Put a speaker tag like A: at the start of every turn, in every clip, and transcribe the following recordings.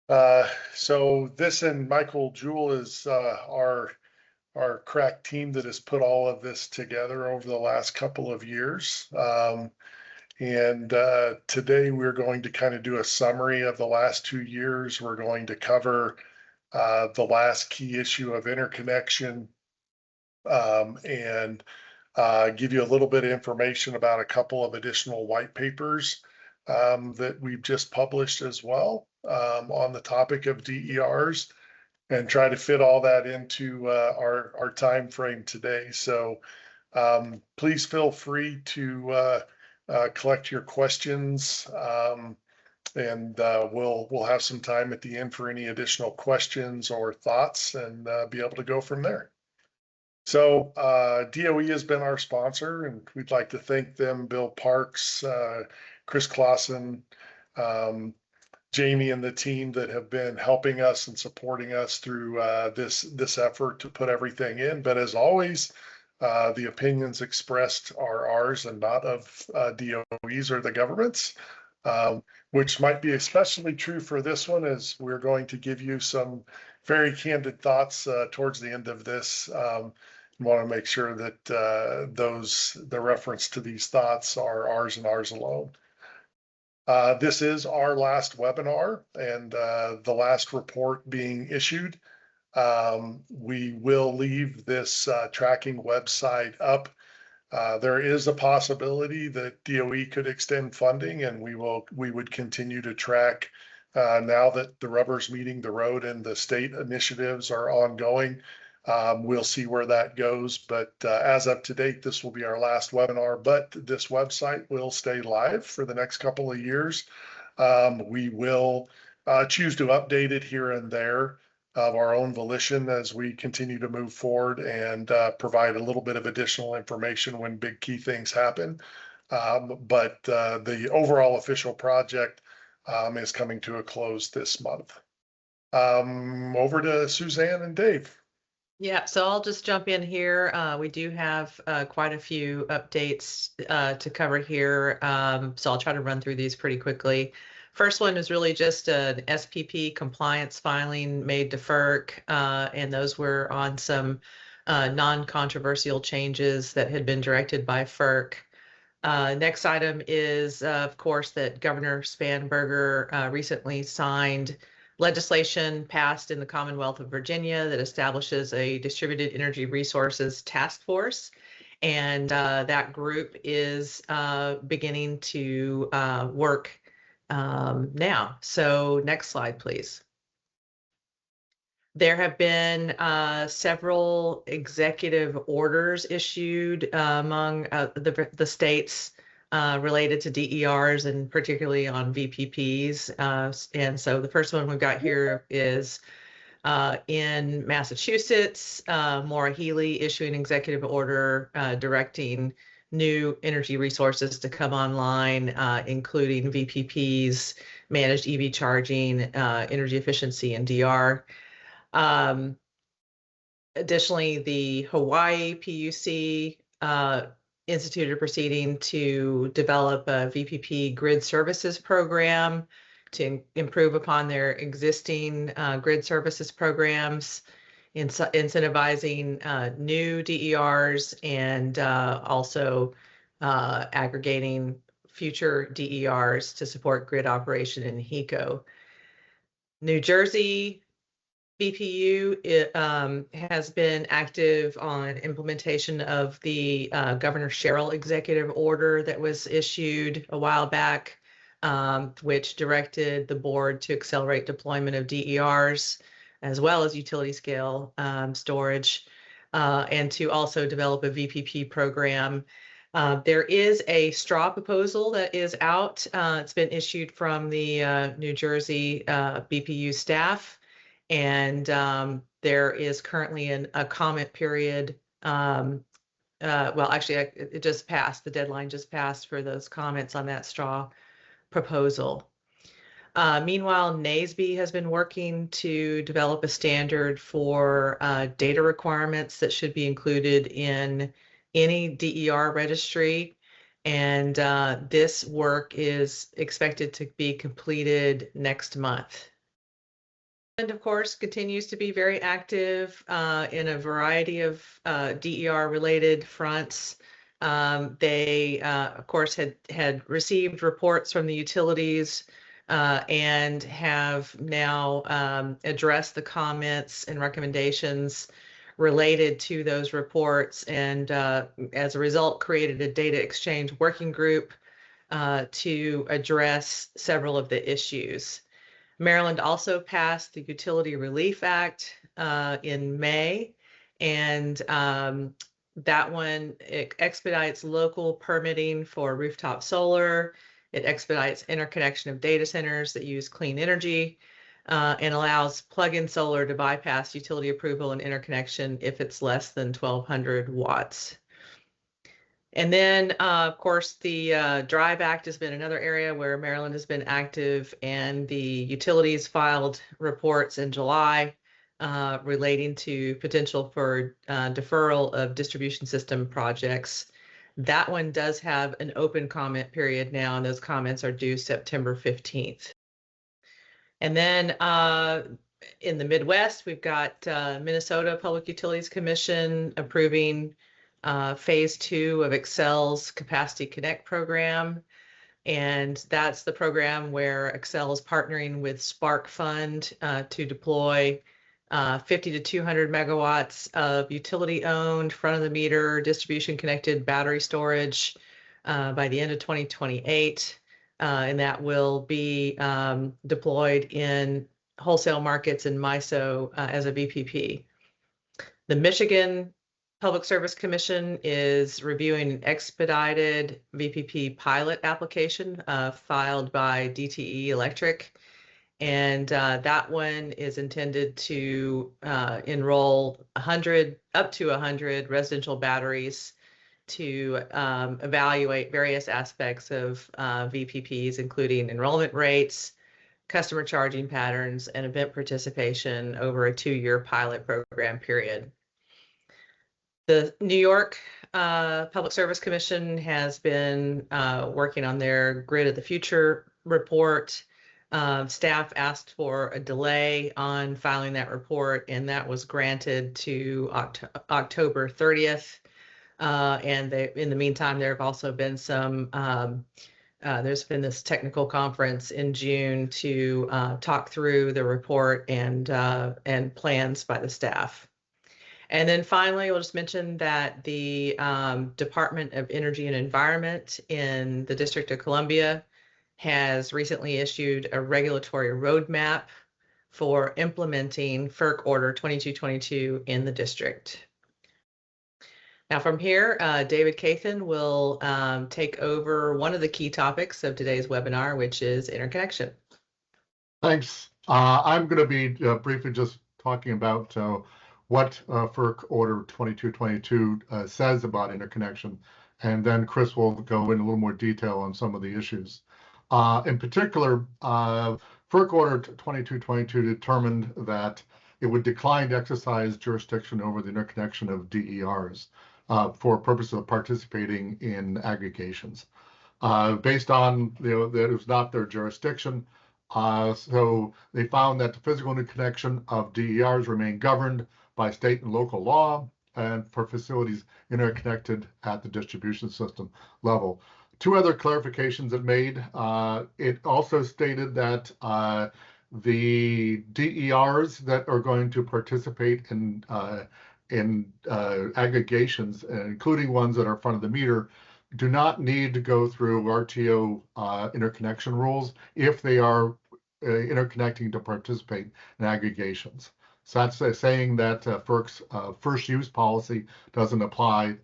A: So this and Michael Jewell is our crack team that has put all of this together over the last couple of years. And today we're going to kind of do a summary of the last 2 years. We're going to cover the last key issue of interconnection, and give you a little bit of information about a couple of additional white papers that we've just published as well on the topic of DERs, and try to fit all that into our time frame today. So please feel free to collect your questions, and we'll have some time at the end for any additional questions or thoughts, and be able to go from there. So DOE has been our sponsor, and we'd like to thank them, Bill Parks, Chris Clausen, Jamie and the team that have been helping us and supporting us through this effort to put everything in. But as always, the opinions expressed are ours and not of DOEs or the government's, which might be especially true for this one, as we're going to give you some very candid thoughts towards the end of this. Want to make sure that the reference to these thoughts are ours and ours alone. This is our last webinar and the last report being issued. We will leave this tracking website up. There is a possibility that DOE could extend funding, and we would continue to track now that the rubber's meeting the road and the state initiatives are ongoing. We'll see where that goes, but as of to date, this will be our last webinar, but this website will stay live for the next couple of years. We will choose to update it here and there of our own volition as we continue to move forward, and provide a little bit of additional information when big key things happen. But the overall official project is coming to a close this month. Over to Suzanne and Dave.
B: Yeah, so I'll just jump in here. We do have quite a few updates to cover here, so I'll try to run through these pretty quickly. First one is really just an SPP compliance filing made to FERC, and those were on some non-controversial changes that had been directed by FERC. Next item is, of course, that Governor Spanberger recently signed legislation passed in the Commonwealth of Virginia that establishes a distributed energy resources task force. And that group is beginning to work now. So next slide, please. There have been several executive orders issued among the states related to DERs, and particularly on VPPs. And so the first one we've got here is in Massachusetts, Maura Healey issuing an executive order directing new energy resources to come online, including VPPs, managed EV charging, energy efficiency, and DR. Additionally, the Hawaii PUC instituted a proceeding to develop a VPP grid services program to improve upon their existing grid services programs, incentivizing new DERs, and also aggregating future DERs to support grid operation in HECO. New Jersey BPU has been active on implementation of the Governor Sherrill executive order that was issued a while back, which directed the board to accelerate deployment of DERs as well as utility scale storage, and to also develop a VPP program. There is a straw proposal that is out. It's been issued from the New Jersey BPU staff. And there is currently a comment period. Well, actually, it just passed. The deadline just passed for those comments on that straw proposal. Meanwhile, NASB has been working to develop a standard for data requirements that should be included in any DER registry. And this work is expected to be completed next month. of course, continues to be very active in a variety of DER-related fronts. They, of course, had received reports from the utilities and have now addressed the comments and recommendations related to those reports, and as a result, created a data exchange working group to address several of the issues. Maryland also passed the Utility Relief Act in May, and that one expedites local permitting for rooftop solar. It expedites interconnection of data centers that use clean energy and allows plug-in solar to bypass utility approval and interconnection if it's less than 1,200 watts. And then, of course, the Drive Act has been another area where Maryland has been active, and the utilities filed reports in July relating to potential for deferral of distribution system projects. That one does have an open comment period now, and those comments are due September 15th. And then in the Midwest, we've got Minnesota Public Utilities Commission approving phase 2 of Excel's Capacity Connect program. And that's the program where Excel is partnering with Spark Fund to deploy 50 to 200 megawatts of utility-owned, front-of-the-meter, distribution-connected battery storage by the end of 2028. And that will be deployed in wholesale markets in MISO as a VPP. The Michigan Public Service Commission is reviewing an expedited VPP pilot application filed by DTE Electric. And that one is intended to enroll up to 100 residential batteries to evaluate various aspects of VPPs, including enrollment rates, customer charging patterns, and event participation over a 2-year pilot program period. The New York Public Service Commission has been working on their Grid of the Future report. Staff asked for a delay on filing that report, and that was granted to October 30th. And in the meantime, there have also been there's been this technical conference in June to talk through the report and plans by the staff. And then finally, we'll just mention that the Department of Energy and Environment in the District of Columbia has recently issued a regulatory roadmap for implementing FERC Order 2222 in the district. Now from here, David Kathan will take over one of the key topics of today's webinar, which is interconnection.
C: Thanks. I'm going to be briefly just talking about what FERC Order 2222 says about interconnection, and then Chris will go in a little more detail on some of the issues. In particular, FERC Order 2222 determined that it would decline to exercise jurisdiction over the interconnection of DERs for purposes of participating in aggregations. Based on that it was not their jurisdiction, so they found that the physical interconnection of DERs remain governed by state and local law, and for facilities interconnected at the distribution system level. 2 other clarifications it made. It also stated that the DERs that are going to participate in aggregations, including ones that are front of the meter, do not need to go through RTO interconnection rules if they are interconnecting to participate in aggregations. So that's saying that FERC's first use policy doesn't apply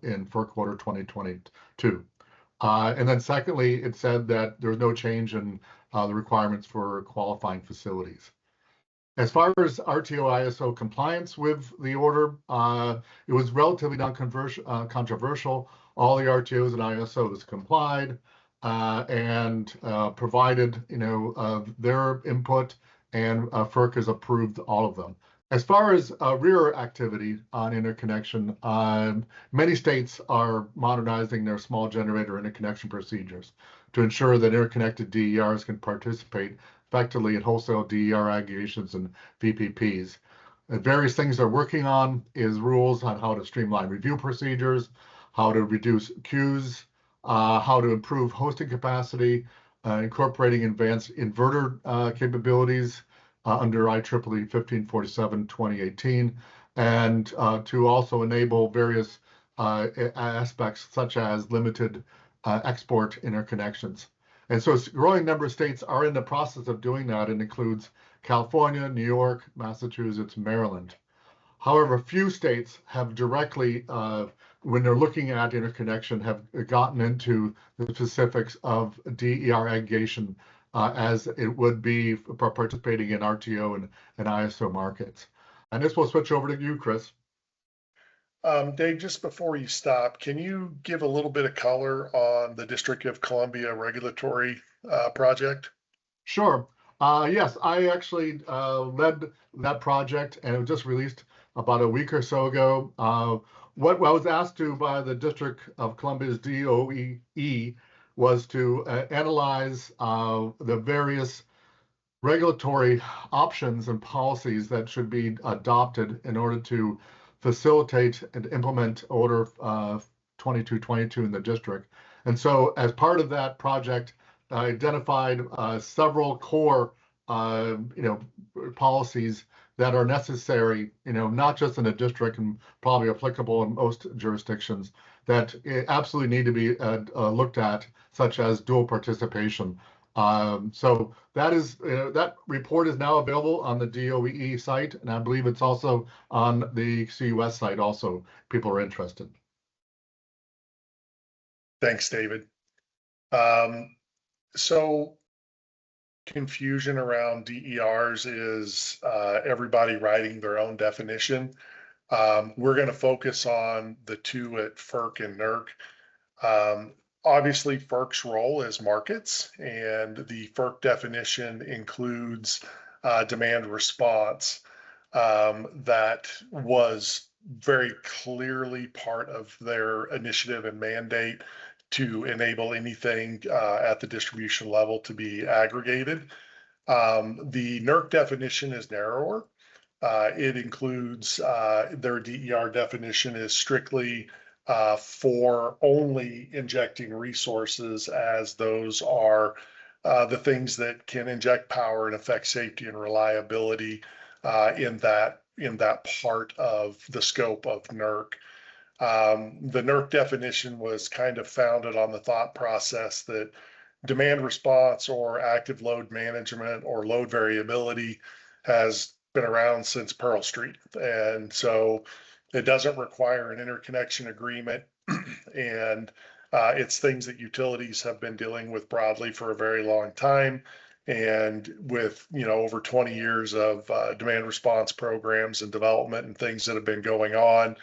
C: in FERC Order 2022. And then secondly, it said that there's no change in the requirements for qualifying facilities. As far as RTO ISO compliance with the order, it was relatively non-controversial. All the RTOs and ISOs complied and provided, their input, and FERC has approved all of them. As far as rear activity on interconnection, many states are modernizing their small generator interconnection procedures to ensure that interconnected DERs can participate effectively in wholesale DER aggregations and VPPs. Various things they're working on is rules on how to streamline review procedures, how to reduce queues, how to improve hosting capacity, incorporating advanced inverter capabilities under IEEE 1547/2018, and to also enable various aspects such as limited export interconnections. And so a growing number of states are in the process of doing that. It includes California, New York, Massachusetts, Maryland. However, few states have directly, when they're looking at interconnection, have gotten into the specifics of DER aggregation as it would be for participating in RTO and ISO markets. And this will switch over to you, Chris.
A: Dave, just before you stop, can you give a little bit of color on the District of Columbia regulatory project?
C: Sure. Yes, I actually led that project, and it was just released about a week or so ago. What I was asked to by the District of Columbia's DOE was to analyze the various regulatory options and policies that should be adopted in order to facilitate and implement Order 2222 in the district. And so as part of that project, I identified several core policies that are necessary, not just in a district and probably applicable in most jurisdictions, that absolutely need to be looked at, such as dual participation. So that report is now available on the DOE site, and I believe it's also on the CUS site also, people are interested.
A: Thanks, David. So confusion around DERs is everybody writing their own definition. We're going to focus on the two at FERC and NERC. Obviously, FERC's role is markets, and the FERC definition includes demand response that was very clearly part of their initiative and mandate to enable anything at the distribution level to be aggregated. The NERC definition is narrower. It includes their DER definition is strictly for only injecting resources, as those are the things that can inject power and affect safety and reliability in that part of the scope of NERC. The NERC definition was kind of founded on the thought process that demand response or active load management or load variability has been around since Pearl Street. And so it doesn't require an interconnection agreement. And it's things that utilities have been dealing with broadly for a very long time. And with, over 20 years of demand response programs and development and things that have been going on,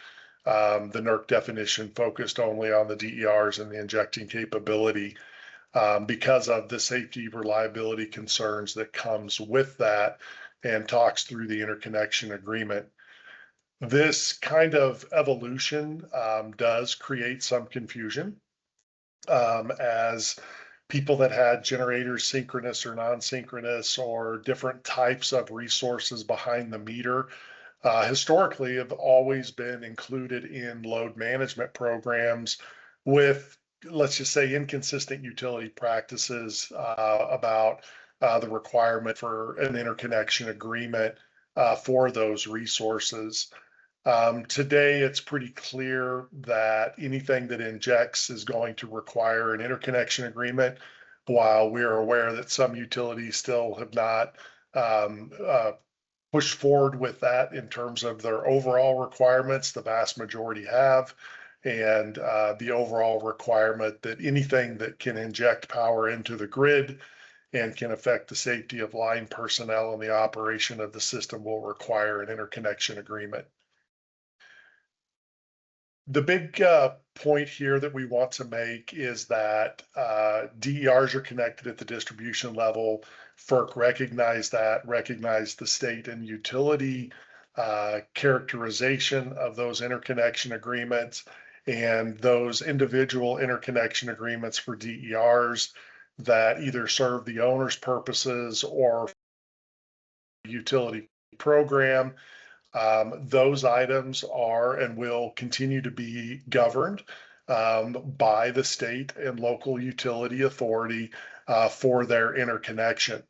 A: the NERC definition focused only on the DERs and the injecting capability because of the safety reliability concerns that comes with that, and talks through the interconnection agreement. This kind of evolution does create some confusion as people that had generators synchronous or non-synchronous or different types of resources behind the meter historically have always been included in load management programs with, let's just say, inconsistent utility practices about the requirement for an interconnection agreement for those resources. Today, it's pretty clear that anything that injects is going to require an interconnection agreement, while we are aware that some utilities still have not pushed forward with that in terms of their overall requirements. The vast majority have, and the overall requirement that anything that can inject power into the grid and can affect the safety of line personnel and the operation of the system will require an interconnection agreement. The big point here that we want to make is that DERs are connected at the distribution level. FERC recognized the state and utility characterization of those interconnection agreements, and those individual interconnection agreements for DERs that either serve the owner's purposes or utility program. Those items are and will continue to be governed by the state and local utility authority for their interconnection.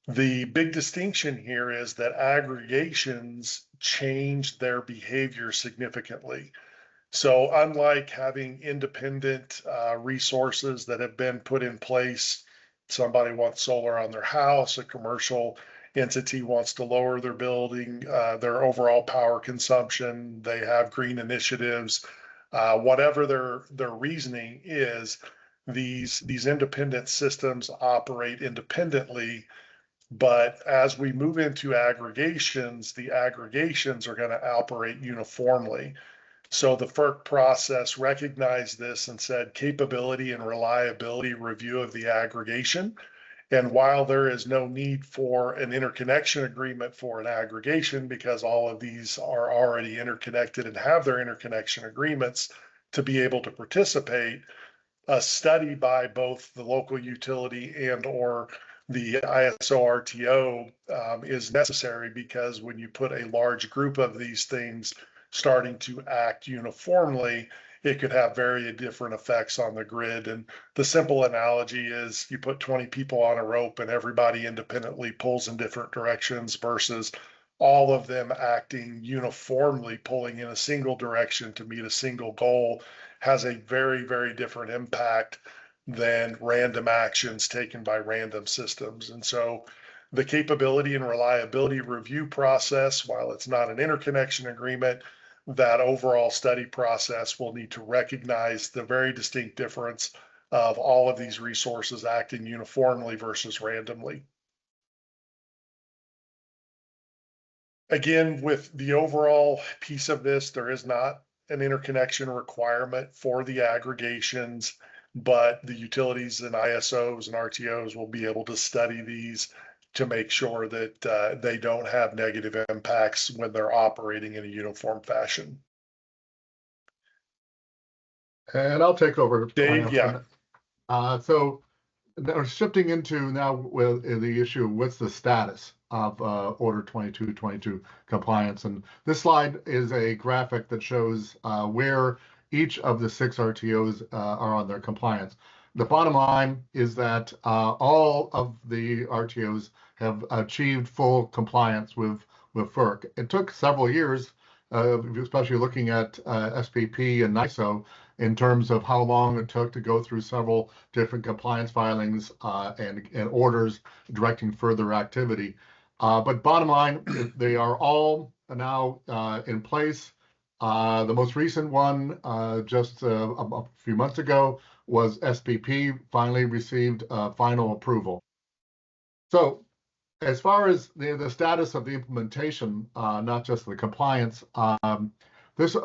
A: The big distinction here is that aggregations change their behavior significantly. So unlike having independent resources that have been put in place, somebody wants solar on their house, a commercial entity wants to lower their building, their overall power consumption, they have green initiatives, whatever their reasoning is, these independent systems operate independently. But as we move into aggregations, the aggregations are going to operate uniformly. So the FERC process recognized this and said capability and reliability review of the aggregation. And while there is no need for an interconnection agreement for an aggregation, because all of these are already interconnected and have their interconnection agreements to be able to participate, a study by both the local utility and or the ISO RTO is necessary, because when you put a large group of these things starting to act uniformly, it could have very different effects on the grid. And the simple analogy is you put 20 people on a rope and everybody independently pulls in different directions versus all of them acting uniformly, pulling in a single direction to meet a single goal, has a very, very different impact than random actions taken by random systems. And so the capability and reliability review process, while it's not an interconnection agreement, that overall study process will need to recognize the very distinct difference of all of these resources acting uniformly versus randomly. Again, with the overall piece of this, there is not an interconnection requirement for the aggregations, but the utilities and ISOs and RTOs will be able to study these to make sure that they don't have negative impacts when they're operating in a uniform fashion.
C: And I'll take over.
A: Dave, yeah.
C: So now shifting into now with the issue, what's the status of Order 2222 compliance? And this slide is a graphic that shows where each of the 6 RTOs are on their compliance. The bottom line is that all of the RTOs have achieved full compliance with FERC. It took several years, especially looking at SPP and NISO, in terms of how long it took to go through several different compliance filings and orders directing further activity. But bottom line, they are all now in place. The most recent one, just a few months ago, was SPP finally received final approval. So as far as the status of the implementation, not just the compliance, this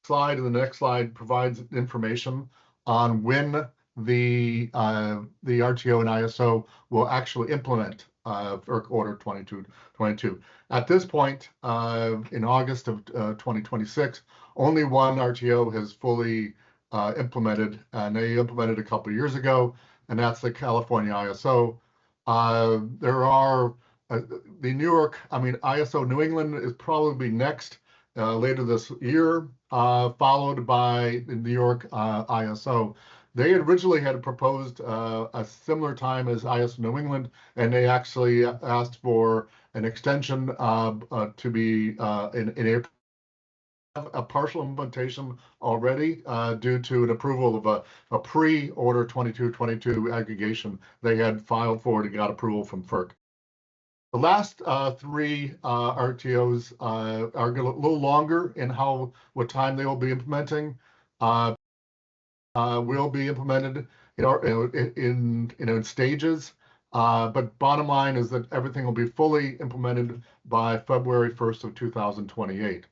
C: slide and the next slide provides information on when the RTO and ISO will actually implement FERC Order 2222. At this point, in August of 2026, only one RTO has fully implemented, and they implemented a couple of years ago, and that's the California ISO. There are the New York, ISO New England is probably next later this year, followed by the New York ISO. They originally had proposed a similar time as ISO New England, and they actually asked for an extension to be in April. A partial implementation already due to an approval of a pre-Order 2222 aggregation they had filed for and got approval from FERC. The last 3 RTOs are a little longer in what time they will be implementing. Will be implemented in stages. But bottom line is that everything will be fully implemented by February 1st of 2028.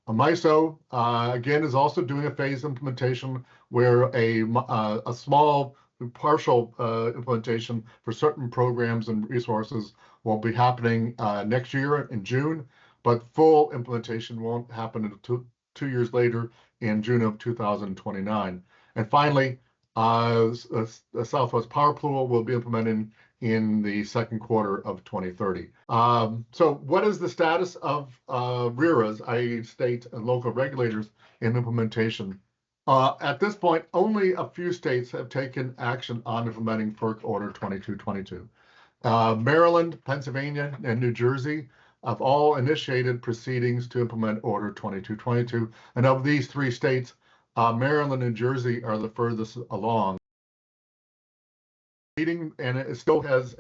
C: MISO, again, is also doing a phased implementation where a small partial implementation for certain programs and resources will be happening next year in June, but full implementation won't happen until 2 years later in June of 2029. And finally, the Southwest Power Pool will be implemented in the second quarter of 2030. So what is the status of RERAs, i.e. state and local regulators, in implementation? At this point, only a few states have taken action on implementing FERC Order 2222. Maryland, Pennsylvania, and New Jersey have all initiated proceedings to implement Order 2222. And of these three states, Maryland and Jersey are the furthest along. And it still has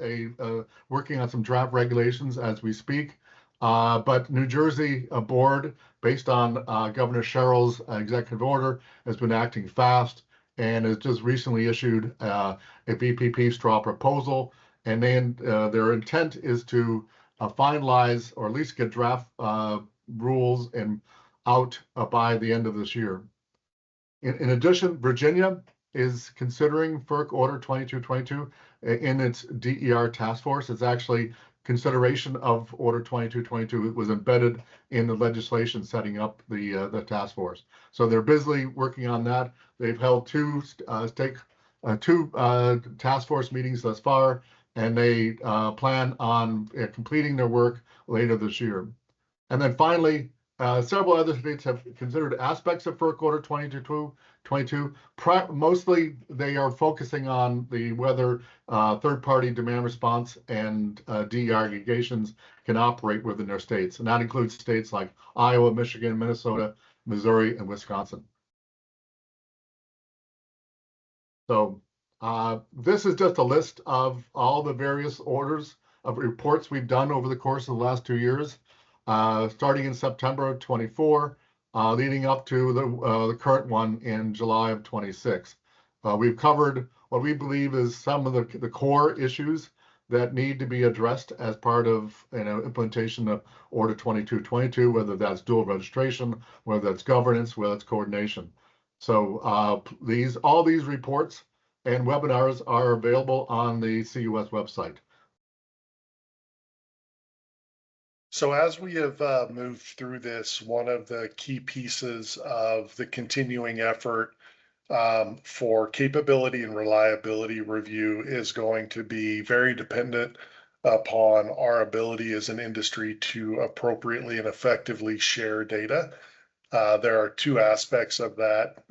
C: working on some draft regulations as we speak. But New Jersey board, based on Governor Sherrill's executive order, has been acting fast and has just recently issued a VPP straw proposal. And then their intent is to finalize or at least get draft rules and out by the end of this year. In addition, Virginia is considering FERC Order 2222 in its DER task force. It's actually consideration of Order 2222. It was embedded in the legislation setting up the task force. So they're busily working on that. They've held two task force meetings thus far, and they plan on completing their work later this year. And then finally, several other states have considered aspects of FERC Order 2222. Mostly, they are focusing on whether third-party demand response and DER aggregations can operate within their states. And that includes states like Iowa, Michigan, Minnesota, Missouri, and Wisconsin. So this is just a list of all the various orders of reports we've done over the course of the last 2 years. Starting in September of 24, leading up to the current one in July of 26. We've covered what we believe is some of the core issues that need to be addressed as part of implementation of Order 2222, whether that's dual registration, whether that's governance, whether it's coordination. So all these reports and webinars are available on the CUS website.
A: So as we have moved through this, one of the key pieces of the continuing effort for capability and reliability review is going to be very dependent upon our ability as an industry to appropriately and effectively share data. There are two aspects of that.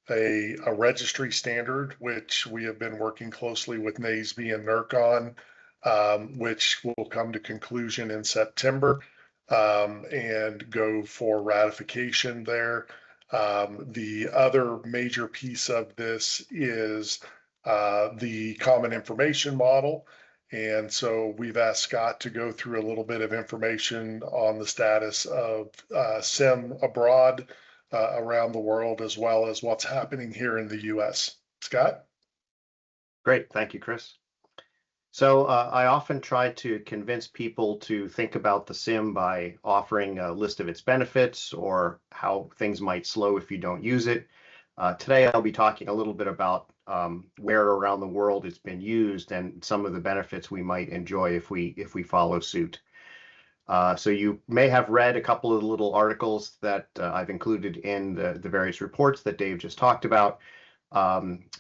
A: A registry standard, which we have been working closely with NASB and NERC on, which will come to conclusion in September and go for ratification there. The other major piece of this is the common information model. And so we've asked Scott to go through a little bit of information on the status of SIM abroad around the world, as well as what's happening here in the US. Scott?
D: Great, thank you, Chris. So I often try to convince people to think about the SIM by offering a list of its benefits or how things might slow if you don't use it. Today, I'll be talking a little bit about where around the world it's been used and some of the benefits we might enjoy if we follow suit. So you may have read a couple of little articles that I've included in the various reports that Dave just talked about.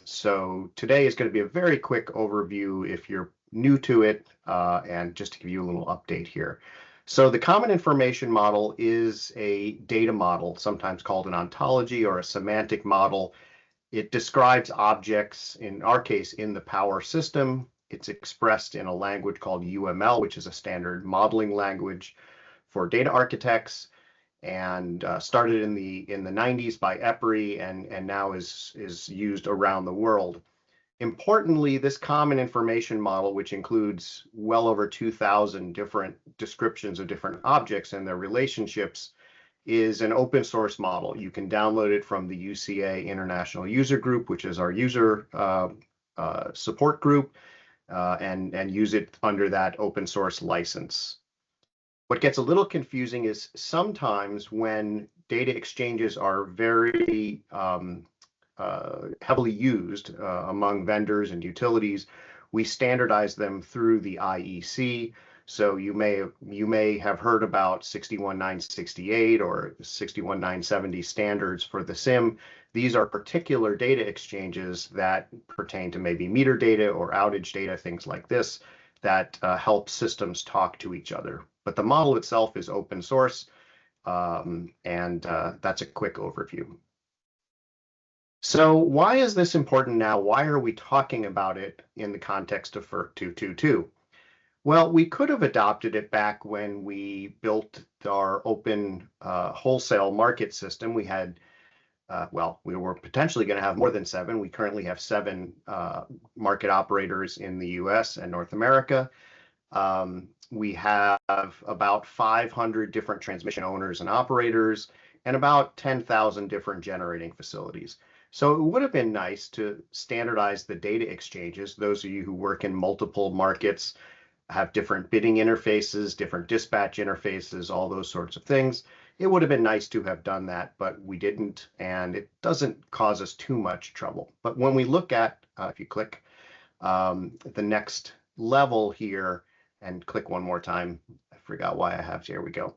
D: So today is going to be a very quick overview if you're new to it, and just to give you a little update here. So the common information model is a data model, sometimes called an ontology or a semantic model. It describes objects, in our case, in the power system. It's expressed in a language called UML, which is a standard modeling language for data architects, and started in the 90s by EPRI and now is used around the world. Importantly, this common information model, which includes well over 2,000 different descriptions of different objects and their relationships, is an open source model. You can download it from the UCA International User Group, which is our user support group, and use it under that open source license. What gets a little confusing is sometimes when data exchanges are very heavily used among vendors and utilities, we standardize them through the IEC. So you may have heard about 61968 or 61970 standards for the SIM. These are particular data exchanges that pertain to maybe meter data or outage data, things like this, that help systems talk to each other. But the model itself is open source, and that's a quick overview. So why is this important now? Why are we talking about it in the context of FERC 222? Well, we could have adopted it back when we built our open wholesale market system. We had, well, we were potentially going to have more than 7. We currently have 7 market operators in the US and North America. We have about 500 different transmission owners and operators and about 10,000 different generating facilities. So it would have been nice to standardize the data exchanges. Those of you who work in multiple markets have different bidding interfaces, different dispatch interfaces, all those sorts of things. It would have been nice to have done that, but we didn't, and it doesn't cause us too much trouble. But when we look at, if you click the next level here, and click one more time, I forgot why I have, here we go.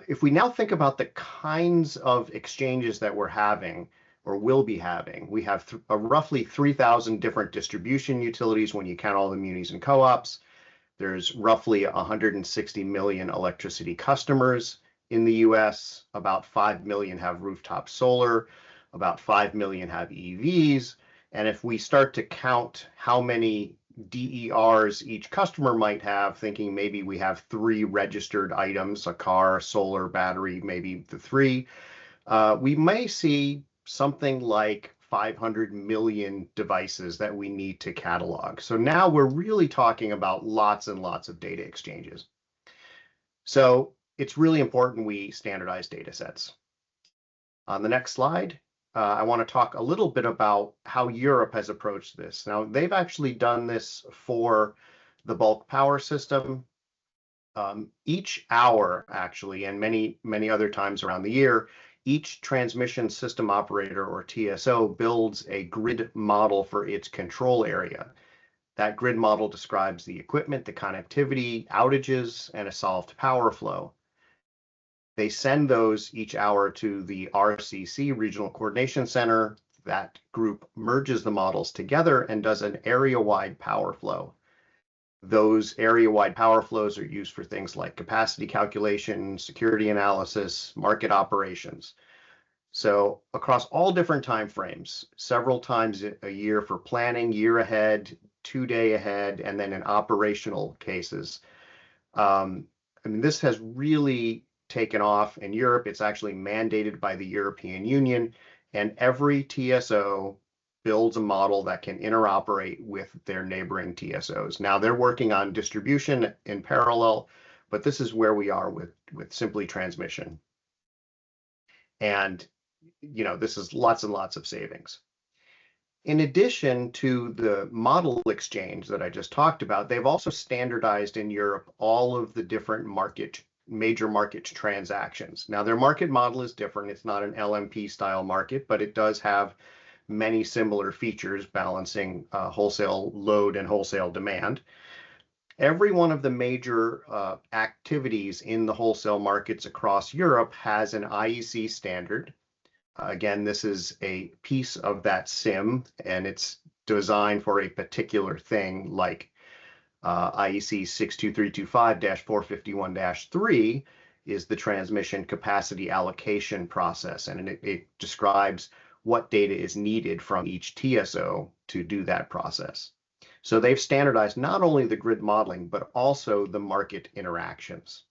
D: If we now think about the kinds of exchanges that we're having, or will be having, we have roughly 3,000 different distribution utilities when you count all the munis and co-ops. There's roughly 160 million electricity customers in the US. About 5 million have rooftop solar. About 5 million have EVs. And if we start to count how many DERs each customer might have, thinking maybe we have 3 registered items, a car, solar, battery, maybe the 3, we may see something like 500 million devices that we need to catalog. So now we're really talking about lots and lots of data exchanges. So it's really important we standardize data sets. On the next slide, I want to talk a little bit about how Europe has approached this. Now, they've actually done this for the bulk power system. Each hour, actually, and many other times around the year, each transmission system operator, or TSO, builds a grid model for its control area. That grid model describes the equipment, the connectivity, outages, and a solved power flow. They send those each hour to the RCC, Regional Coordination Center. That group merges the models together and does an area-wide power flow. Those area-wide power flows are used for things like capacity calculation, security analysis, market operations. So across all different time frames, several times a year for planning, year ahead, 2-day ahead, and then in operational cases. I mean, this has really taken off in Europe. It's actually mandated by the European Union, and every TSO builds a model that can interoperate with their neighboring TSOs. Now they're working on distribution in parallel, but this is where we are with simply transmission. And, you know, this is lots and lots of savings. In addition to the model exchange that I just talked about, they've also standardized in Europe all of the different major market transactions. Now their market model is different. It's not an LMP style market, but it does have many similar features, balancing wholesale load and wholesale demand. Every one of the major activities in the wholesale markets across Europe has an IEC standard. Again, this is a piece of that SIM, and it's designed for a particular thing, like IEC 62325-451-3 is the transmission capacity allocation process, and it describes what data is needed from each TSO to do that process. So they've standardized not only the grid modeling, but also the market interactions.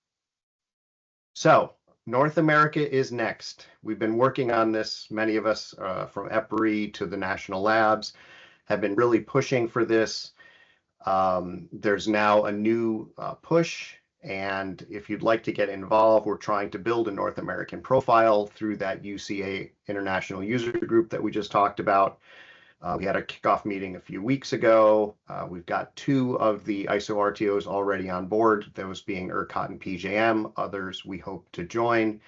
D: So North America is next. We've been working on this. Many of us from EPRI to the national labs have been really pushing for this. There's now a new push. And if you'd like to get involved, we're trying to build a North American profile through that UCA International User Group that we just talked about. We had a kickoff meeting a few weeks ago. We've got 2 of the ISO RTOs already on board, those being ERCOT and PJM. Others we hope to join.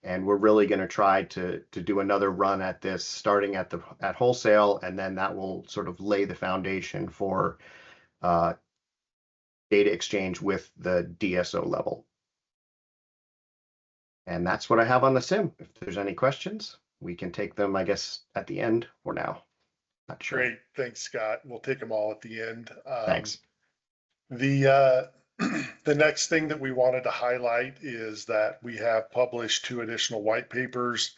D: And we're really going to try to do another run at this, starting at wholesale, and then that will sort of lay the foundation for data exchange with the DSO level. And that's what I have on the SIM. If there's any questions, we can take them, I guess, at the end or now. Not sure.
A: Great, thanks, Scott. We'll take them all at the end.
D: Thanks.
A: The the next thing that we wanted to highlight is that we have published 2 additional white papers.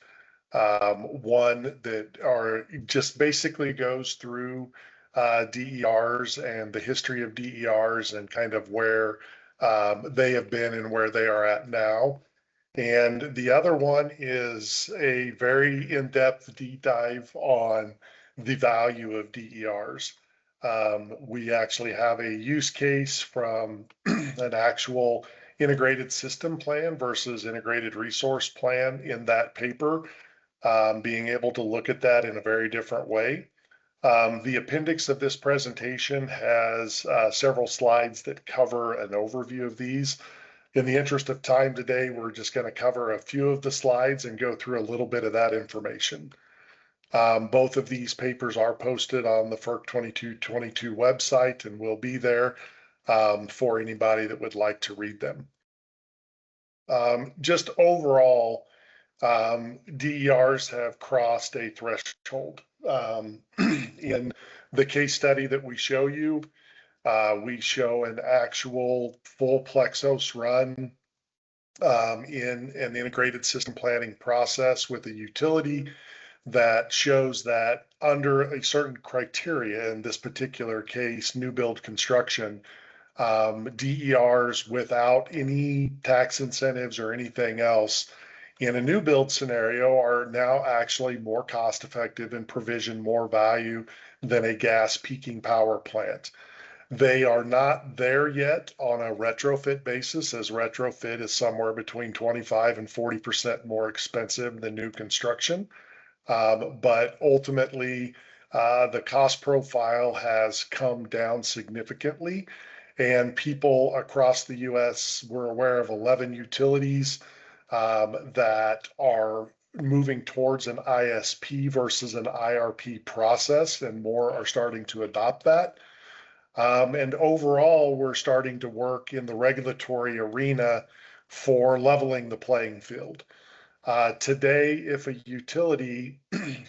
A: One that are just basically goes through DERs and the history of DERs and kind of where they have been and where they are at now. And the other one is a very in-depth deep dive on the value of DERs. We actually have a use case from an actual integrated system plan versus integrated resource plan in that paper, being able to look at that in a very different way. The appendix of this presentation has several slides that cover an overview of these. In the interest of time today, we're just going to cover a few of the slides and go through a little bit of that information. Both of these papers are posted on the FERC 2222 website and will be there for anybody that would like to read them. Just overall, DERs have crossed a threshold. In the case study that we show you, we show an actual full Plexos run in an integrated system planning process with a utility that shows that under a certain criteria, in this particular case, new build construction, DERs without any tax incentives or anything else in a new build scenario are now actually more cost effective and provision more value than a gas peaking power plant. They are not there yet on a retrofit basis, as retrofit is somewhere between 25 and 40% more expensive than new construction. But ultimately, the cost profile has come down significantly, and people across the US were aware of 11 utilities that are moving towards an ISP versus an IRP process, and more are starting to adopt that. And overall, we're starting to work in the regulatory arena for leveling the playing field. Today, if a utility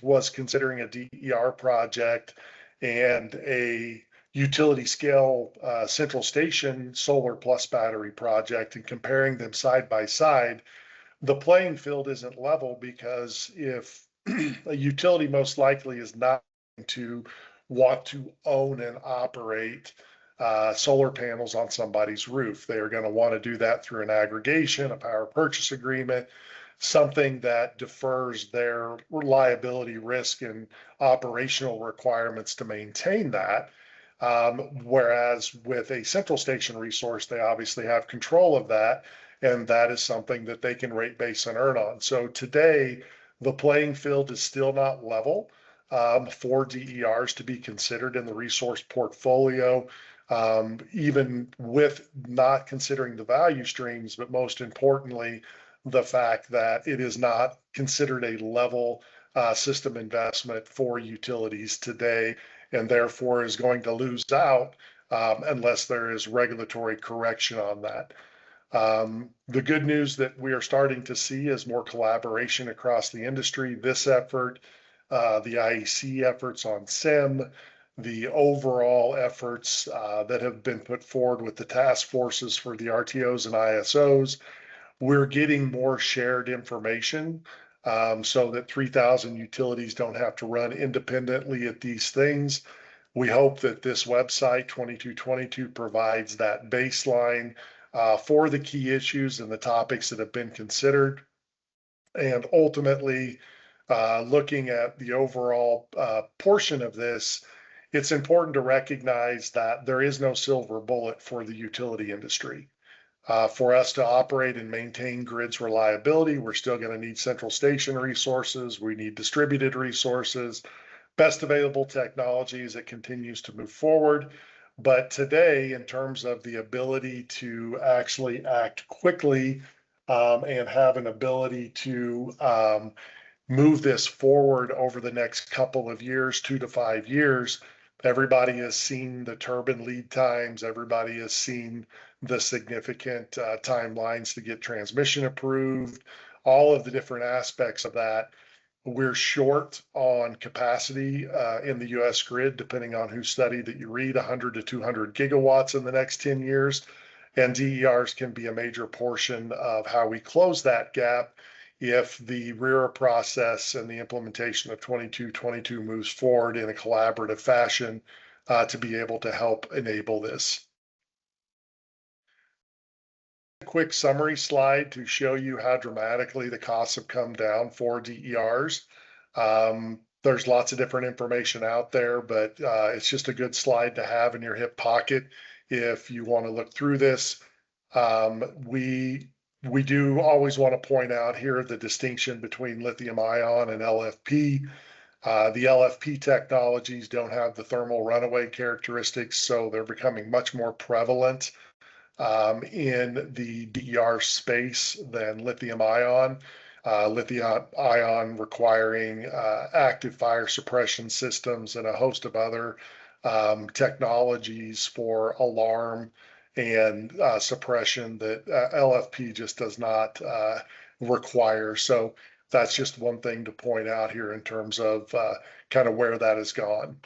A: was considering a DER project and a utility scale central station solar plus battery project and comparing them side by side, the playing field isn't level, because if a utility most likely is not going to want to own and operate solar panels on somebody's roof, they are going to want to do that through an aggregation, a power purchase agreement, something that defers their liability risk and operational requirements to maintain that. Whereas with a central station resource, they obviously have control of that, and that is something that they can rate base and earn on. So today, the playing field is still not level for DERs to be considered in the resource portfolio, even with not considering the value streams, but most importantly, the fact that it is not considered a level system investment for utilities today, and therefore is going to lose out unless there is regulatory correction on that. The good news that we are starting to see is more collaboration across the industry. This effort, the IEC efforts on SIM, the overall efforts that have been put forward with the task forces for the RTOs and ISOs, we're getting more shared information so that 3,000 utilities don't have to run independently at these things. We hope that this website 2222 provides that baseline for the key issues and the topics that have been considered. And ultimately, looking at the overall portion of this, it's important to recognize that there is no silver bullet for the utility industry. For us to operate and maintain grids reliability, we're still going to need central station resources. We need distributed resources, best available technologies. It continues to move forward. But today, in terms of the ability to actually act quickly and have an ability to move this forward over the next couple of years, 2 to 5 years, Everybody has seen the turbine lead times. Everybody has seen the significant timelines to get transmission approved, all of the different aspects of that. We're short on capacity in the US grid, depending on whose study that you read, 100 to 200 gigawatts in the next 10 years. And DERs can be a major portion of how we close that gap if the RERA process and the implementation of 2222 moves forward in a collaborative fashion to be able to help enable this. A quick summary slide to show you how dramatically the costs have come down for DERs. There's lots of different information out there, but it's just a good slide to have in your hip pocket if you want to look through this. We do always want to point out here the distinction between lithium ion and LFP. The LFP technologies don't have the thermal runaway characteristics, so they're becoming much more prevalent in the DER space than lithium ion. Lithium ion requiring active fire suppression systems and a host of other technologies for alarm and suppression that LFP just does not require. So that's just one thing to point out here in terms of kind of where that has gone.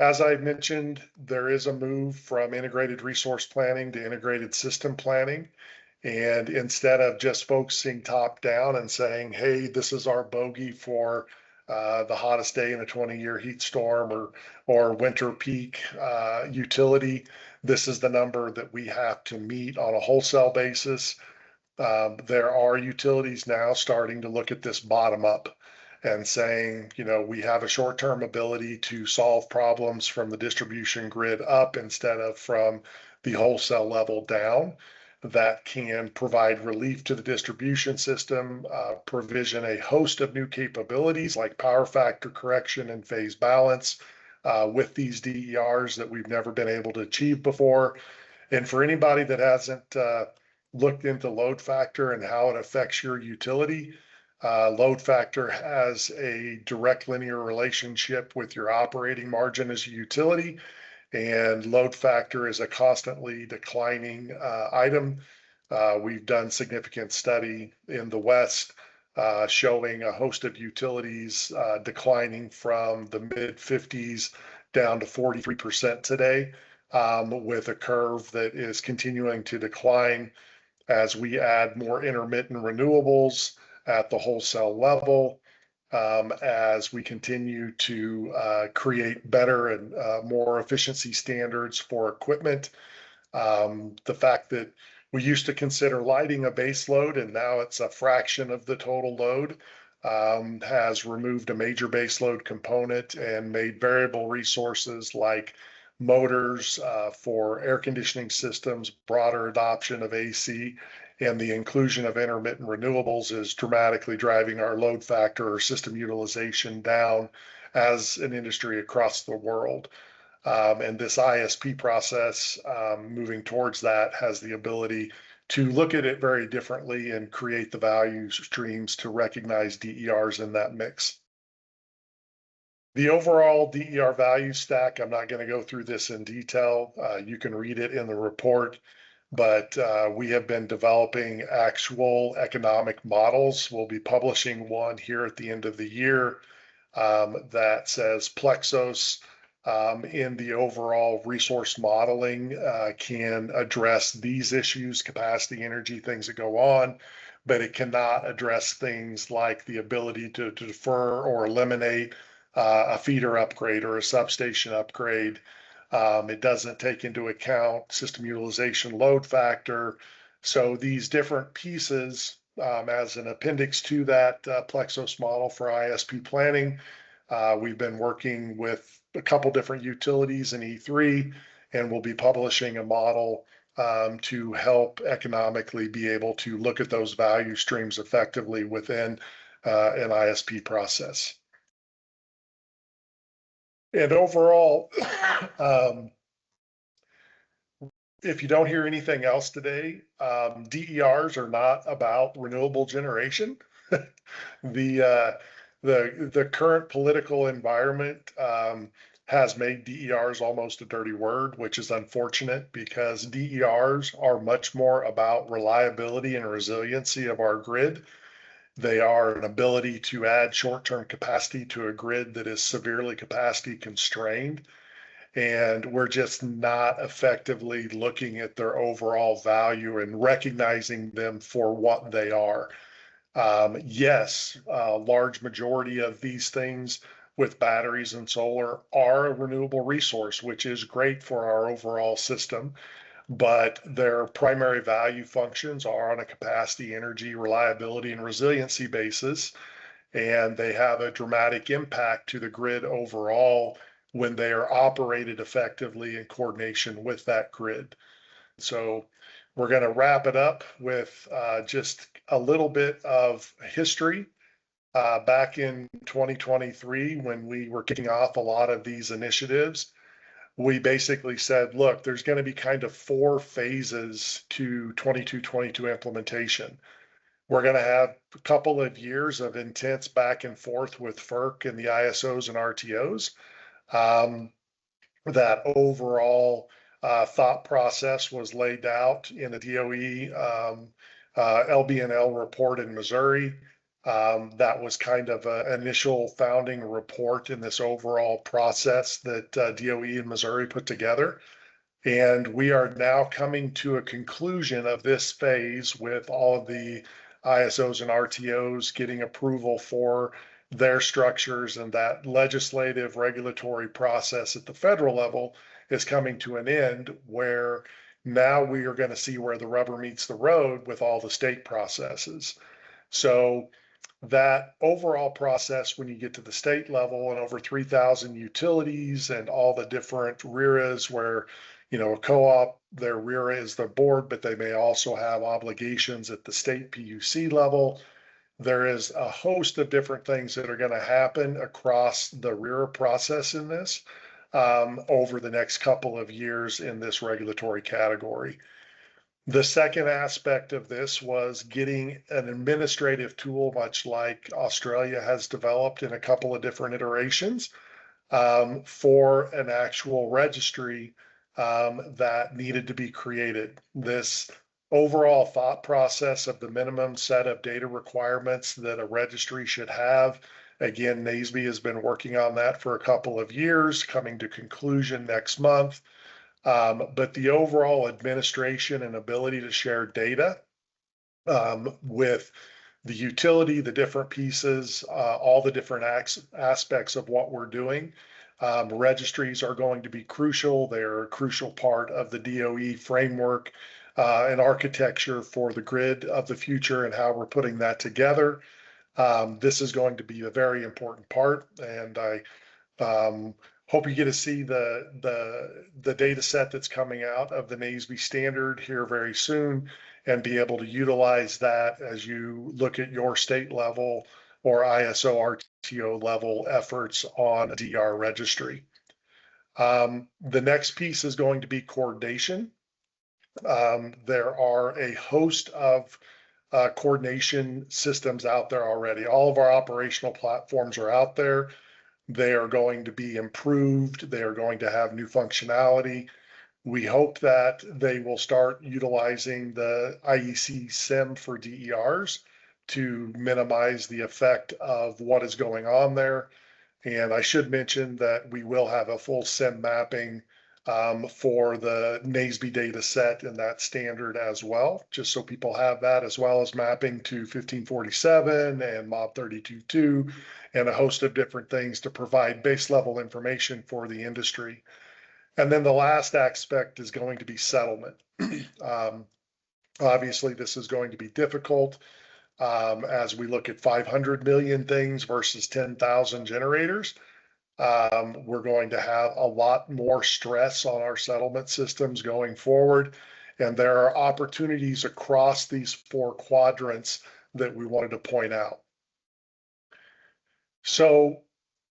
A: As I mentioned, there is a move from integrated resource planning to integrated system planning. And instead of just focusing top down and saying, hey, this is our bogey for the hottest day in a 20-year heat storm or winter peak utility, this is the number that we have to meet on a wholesale basis. There are utilities now starting to look at this bottom up and saying, you know, we have a short-term ability to solve problems from the distribution grid up instead of from the wholesale level down. That can provide relief to the distribution system, provision a host of new capabilities like power factor correction and phase balance with these DERs that we've never been able to achieve before. And for anybody that hasn't looked into load factor and how it affects your utility, load factor has a direct linear relationship with your operating margin as a utility, and load factor is a constantly declining item. We've done significant study in the West showing a host of utilities declining from the mid 50s down to 43% today, with a curve that is continuing to decline as we add more intermittent renewables at the wholesale level, as we continue to create better and more efficiency standards for equipment. The fact that we used to consider lighting a base load and now it's a fraction of the total load has removed a major base load component and made variable resources like motors for air conditioning systems, broader adoption of AC, and the inclusion of intermittent renewables is dramatically driving our load factor or system utilization down as an industry across the world. And this ISP process, moving towards that, has the ability to look at it very differently and create the value streams to recognize DERs in that mix. The overall DER value stack, I'm not going to go through this in detail. You can read it in the report, but we have been developing actual economic models. We'll be publishing one here at the end of the year that says Plexos in the overall resource modeling can address these issues, capacity, energy, things that go on, but it cannot address things like the ability to defer or eliminate a feeder upgrade or a substation upgrade. It doesn't take into account system utilization, load factor. So these different pieces as an appendix to that Plexos model for ISP planning, we've been working with a couple different utilities in E3, and we'll be publishing a model to help economically be able to look at those value streams effectively within an ISP process. And overall, if you don't hear anything else today, DERs are not about renewable generation. The current political environment has made DERs almost a dirty word, which is unfortunate because DERs are much more about reliability and resiliency of our grid. They are an ability to add short-term capacity to a grid that is severely capacity constrained. And we're just not effectively looking at their overall value and recognizing them for what they are. Yes, a large majority of these things with batteries and solar are a renewable resource, which is great for our overall system, but their primary value functions are on a capacity, energy, reliability, and resiliency basis, and they have a dramatic impact to the grid overall when they are operated effectively in coordination with that grid. So we're going to wrap it up with just a little bit of history. Back in 2023, when we were kicking off a lot of these initiatives, we basically said, look, there's going to be kind of 4 phases to 2222 implementation. We're going to have a couple of years of intense back and forth with FERC and the ISOs and RTOs. That overall thought process was laid out in the DOE LBNL report in Missouri. That was kind of an initial founding report in this overall process that DOE in Missouri put together. And we are now coming to a conclusion of this phase with all of the ISOs and RTOs getting approval for their structures, and that legislative regulatory process at the federal level is coming to an end, where now we are going to see where the rubber meets the road with all the state processes. So that overall process, when you get to the state level and over 3,000 utilities and all the different RERAs where, you know, a co-op, their RERA is the board, but they may also have obligations at the state PUC level. There is a host of different things that are going to happen across the RERA process in this over the next couple of years in this regulatory category. The second aspect of this was getting an administrative tool, much like Australia has developed in a couple of different iterations, for an actual registry that needed to be created. This overall thought process of the minimum set of data requirements that a registry should have. Again, NASB has been working on that for a couple of years, coming to conclusion next month. But the overall administration and ability to share data with the utility, the different pieces, all the different aspects of what we're doing. Registries are going to be crucial. They're a crucial part of the DOE framework and architecture for the grid of the future and how we're putting that together. This is going to be a very important part, and I hope you get to see the data set that's coming out of the NASB standard here very soon and be able to utilize that as you look at your state level or ISO RTO level efforts on a DER registry. The next piece is going to be coordination. There are a host of coordination systems out there already. All of our operational platforms are out there. They are going to be improved. They are going to have new functionality. We hope that they will start utilizing the IEC SIM for DERs to minimize the effect of what is going on there. And I should mention that we will have a full SIM mapping for the NASB data set in that standard as well, just so people have that, as well as mapping to 1547 and MOB 32.2 and a host of different things to provide base level information for the industry. And then the last aspect is going to be settlement. Obviously, this is going to be difficult as we look at 500 million things versus 10,000 generators. We're going to have a lot more stress on our settlement systems going forward. And there are opportunities across these 4 quadrants that we wanted to point out. So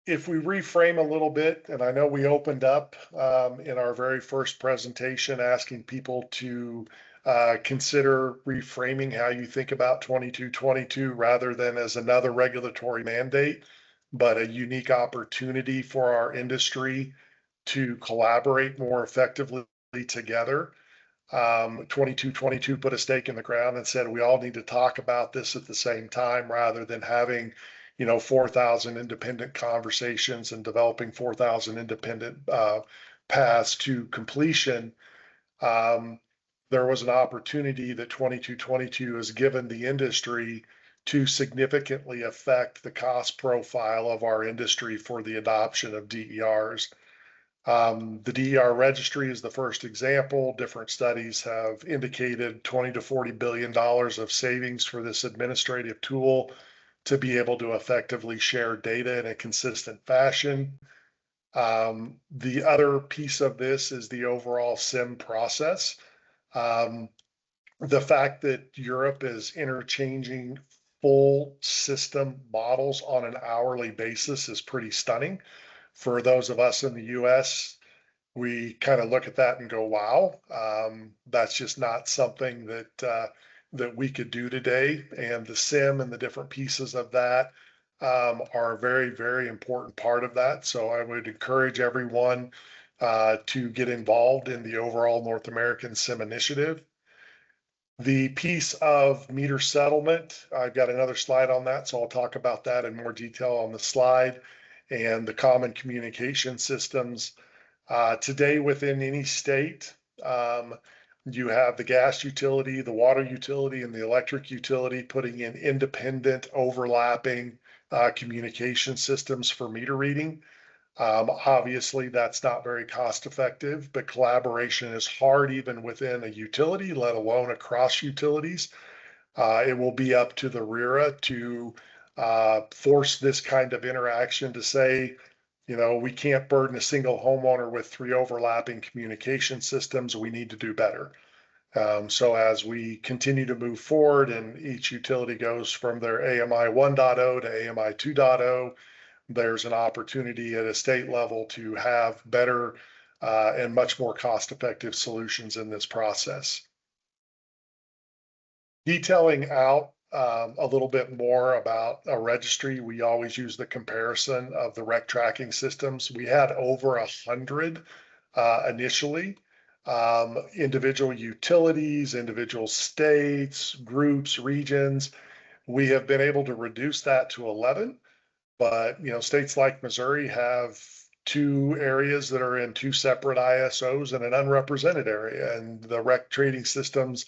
A: if we reframe a little bit, and I know we opened up in our very first presentation asking people to consider reframing how you think about 2222 rather than as another regulatory mandate. but a unique opportunity for our industry to collaborate more effectively together. 2222 put a stake in the ground and said we all need to talk about this at the same time rather than having 4,000 independent conversations and developing 4,000 independent paths to completion. There was an opportunity that 2222 has given the industry to significantly affect the cost profile of our industry for the adoption of DERs. The DER registry is the first example. Different studies have indicated $20 to $40 billion of savings for this administrative tool to be able to effectively share data in a consistent fashion. The other piece of this is the overall SIM process. The fact that Europe is interchanging full system models on an hourly basis is pretty stunning. For those of us in the US, we kind of look at that and go, wow, that's just not something that we could do today. And the SIM and the different pieces of that are a very, very important part of that. So I would encourage everyone to get involved in the overall North American SIM initiative. The piece of meter settlement, I've got another slide on that, so I'll talk about that in more detail on the slide. And the common communication systems. Today within any state, you have the gas utility, the water utility, and the electric utility putting in independent overlapping communication systems for meter reading. Obviously, that's not very cost effective, but collaboration is hard even within a utility, let alone across utilities. It will be up to the RERA to force this kind of interaction to say, we can't burden a single homeowner with 3 overlapping communication systems. We need to do better. So as we continue to move forward and each utility goes from their AMI 1.0 to AMI 2.0, there's an opportunity at a state level to have better and much more cost-effective solutions in this process. Detailing out a little bit more about a registry, we always use the comparison of the REC tracking systems. We had over 100 initially, individual utilities, individual states, groups, regions. We have been able to reduce that to 11. But states like Missouri have 2 areas that are in 2 separate ISOs and an unrepresented area, and the REC trading systems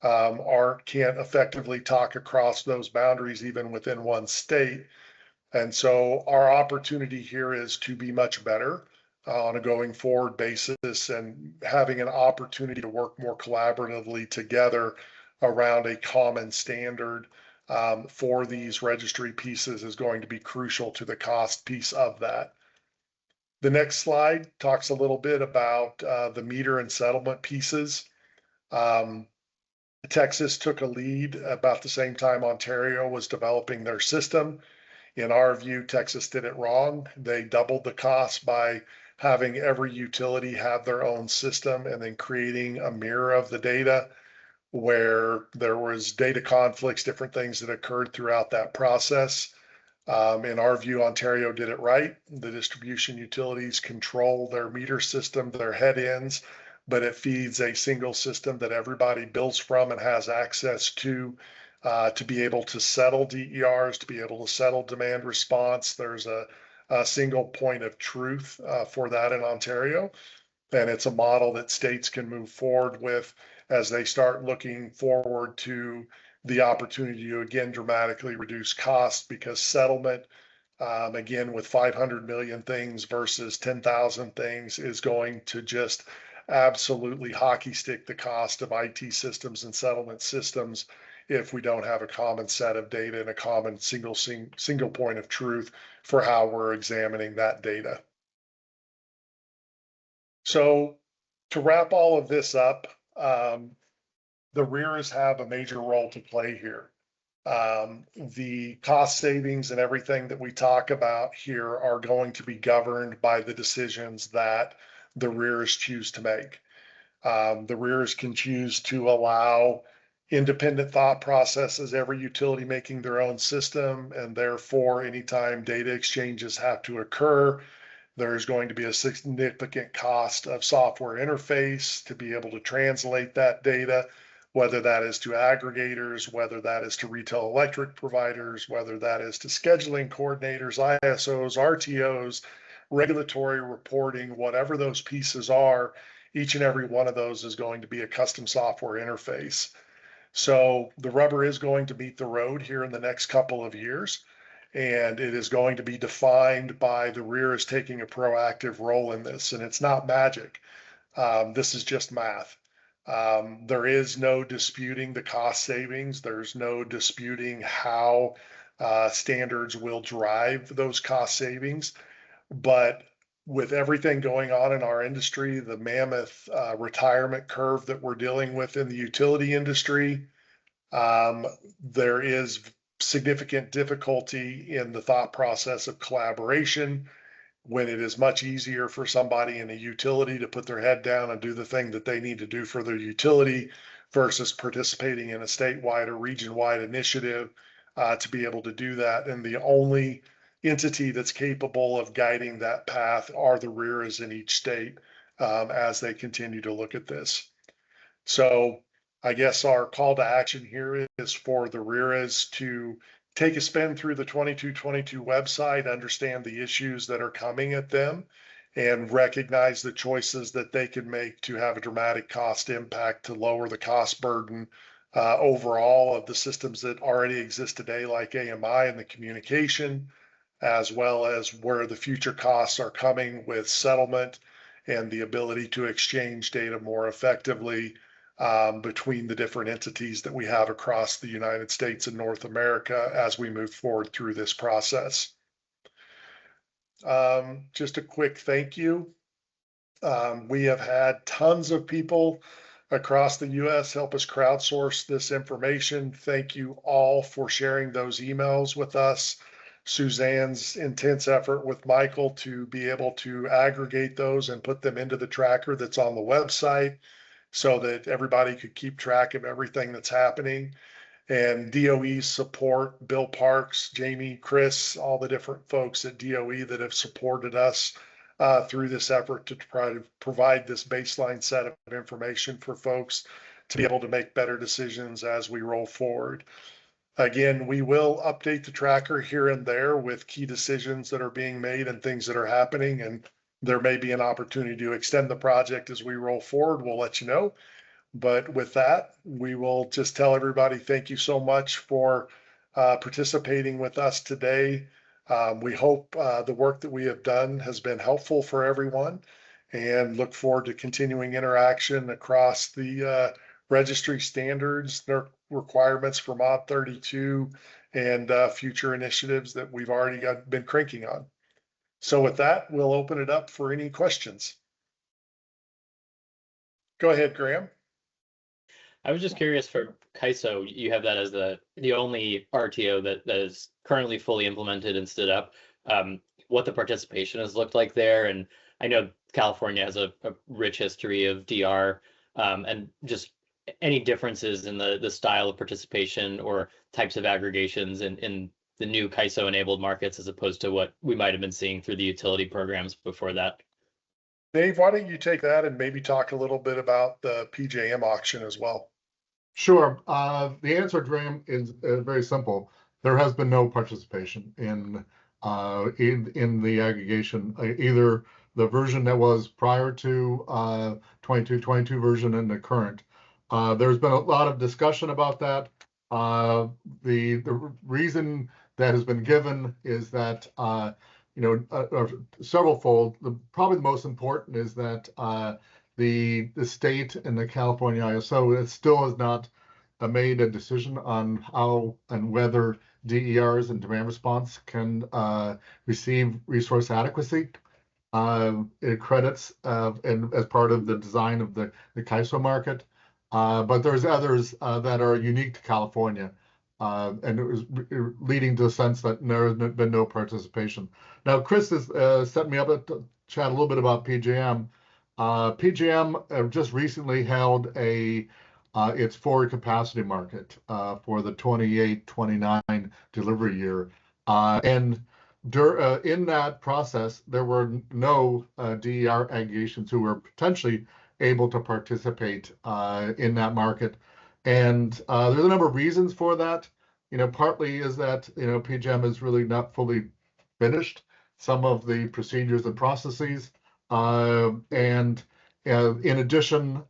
A: can't effectively talk across those boundaries even within one state. And so our opportunity here is to be much better on a going forward basis and having an opportunity to work more collaboratively together around a common standard for these registry pieces is going to be crucial to the cost piece of that. The next slide talks a little bit about the meter and settlement pieces. Texas took a lead about the same time Ontario was developing their system. In our view, Texas did it wrong. They doubled the cost by having every utility have their own system and then creating a mirror of the data where there was data conflicts, different things that occurred throughout that process. In our view, Ontario did it right. The distribution utilities control their meter system, their head ends, but it feeds a single system that everybody builds from and has access to be able to settle DERs, to be able to settle demand response. There's a single point of truth for that in Ontario. And it's a model that states can move forward with as they start looking forward to the opportunity to, again, dramatically reduce costs, because settlement, again, with 500 million things versus 10,000 things is going to just absolutely hockey stick the cost of IT systems and settlement systems if we don't have a common set of data and a common single point of truth for how we're examining that data. So to wrap all of this up, the RERAs have a major role to play here. The cost savings and everything that we talk about here are going to be governed by the decisions that the RERAs choose to make. The RERAs can choose to allow independent thought processes, every utility making their own system, and therefore anytime data exchanges have to occur, there's going to be a significant cost of software interface to be able to translate that data, whether that is to aggregators, whether that is to retail electric providers, whether that is to scheduling coordinators, ISOs, RTOs, regulatory reporting, whatever those pieces are, each and every one of those is going to be a custom software interface. So the rubber is going to meet the road here in the next couple of years, and it is going to be defined by the rear as taking a proactive role in this. And it's not magic. This is just math. There is no disputing the cost savings. There's no disputing how standards will drive those cost savings. But with everything going on in our industry, the mammoth retirement curve that we're dealing with in the utility industry, there is significant difficulty in the thought process of collaboration when it is much easier for somebody in a utility to put their head down and do the thing that they need to do for their utility versus participating in a statewide or region-wide initiative to be able to do that. And the only entity that's capable of guiding that path are the RERAs in each state as they continue to look at this. So I guess our call to action here is for the RERAs to take a spin through the 2222 website, understand the issues that are coming at them, and recognize the choices that they can make to have a dramatic cost impact to lower the cost burden overall of the systems that already exist today, like AMI and the communication, as well as where the future costs are coming with settlement and the ability to exchange data more effectively between the different entities that we have across the United States and North America as we move forward through this process. Just a quick thank you. We have had tons of people across the US help us crowdsource this information. Thank you all for sharing those emails with us. Suzanne's intense effort with Michael to be able to aggregate those and put them into the tracker that's on the website, so that everybody could keep track of everything that's happening. And DOE's support, Bill Parks, Jamie, Chris, all the different folks at DOE that have supported us through this effort to try to provide this baseline set of information for folks to be able to make better decisions as we roll forward. Again, we will update the tracker here and there with key decisions that are being made and things that are happening, and there may be an opportunity to extend the project as we roll forward. We'll let you know. But with that, we will just tell everybody thank you so much for participating with us today. We hope the work that we have done has been helpful for everyone, and look forward to continuing interaction across the registry standards, their requirements for Mod 32, and future initiatives that we've already been cranking on. So with that, we'll open it up for any questions. Go ahead, Graham.
E: I was just curious for CAISO, you have that as the only RTO that is currently fully implemented and stood up, what the participation has looked like there. And I know California has a rich history of DR, and just any differences in the style of participation or types of aggregations in the new CAISO enabled markets as opposed to what we might have been seeing through the utility programs before that.
A: Dave, why don't you take that and maybe talk a little bit about the PJM auction as well?
C: Sure. The answer, Graham, is very simple. There has been no participation in the aggregation, either the version that was prior to 2222 version and the current. There's been a lot of discussion about that. The reason that has been given is that several fold. Probably the most important is that the state and the California ISO, it still has not made a decision on how and whether DERs and demand response can receive resource adequacy credits and as part of the design of the CAISO market. But there's others that are unique to California, and it was leading to the sense that there has been no participation. Now, Chris has set me up to chat a little bit about PJM. PJM just recently held a its forward capacity market for the 28-29 delivery year. And in that process, there were no DER aggregations who were potentially able to participate in that market. And there's a number of reasons for that. Partly is that, PJM is really not fully finished some of the procedures and processes. And in addition,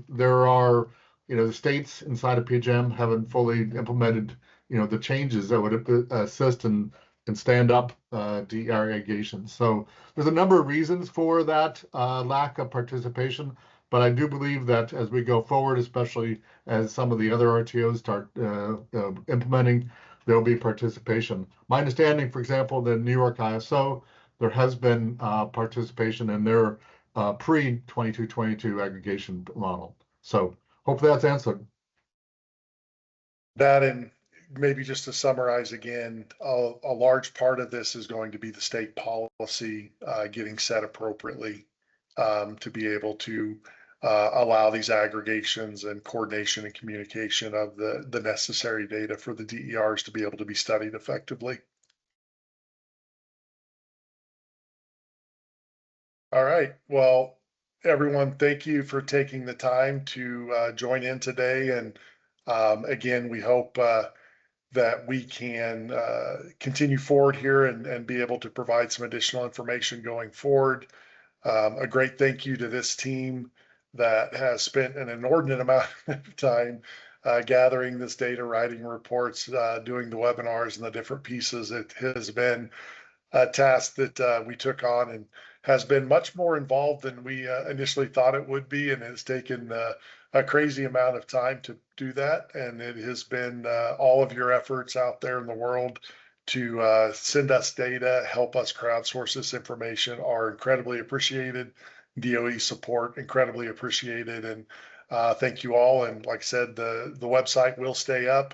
C: there are, the states inside of PJM haven't fully implemented, the changes that would assist and stand up DER aggregation. So there's a number of reasons for that lack of participation. But I do believe that as we go forward, especially as some of the other RTOs start implementing, there'll be participation. My understanding, for example, the New York ISO, there has been participation in their pre-22-22 aggregation model. So hopefully that's answered.
A: That, and maybe just to summarize again, a large part of this is going to be the state policy getting set appropriately to be able to allow these aggregations and coordination and communication of the necessary data for the DERs to be able to be studied effectively. All right. Well, everyone, thank you for taking the time to join in today. And again, we hope that we can continue forward here and be able to provide some additional information going forward. A great thank you to this team that has spent an inordinate amount of time gathering this data, writing reports, doing the webinars and the different pieces. It has been a task that we took on and has been much more involved than we initially thought it would be, and it's taken a crazy amount of time to do that. And it has been all of your efforts out there in the world to send us data, help us crowdsource this information are incredibly appreciated. DOE support, incredibly appreciated. And thank you all. And like I said, the website will stay up.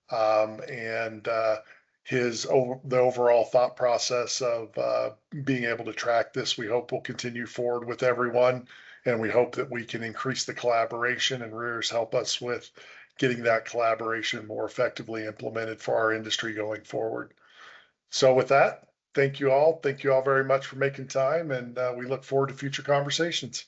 A: And the overall thought process of being able to track this, we hope will continue forward with everyone. And we hope that we can increase the collaboration, and REER's help us with getting that collaboration more effectively implemented for our industry going forward. So with that, thank you all. Thank you all very much for making time, and we look forward to future conversations.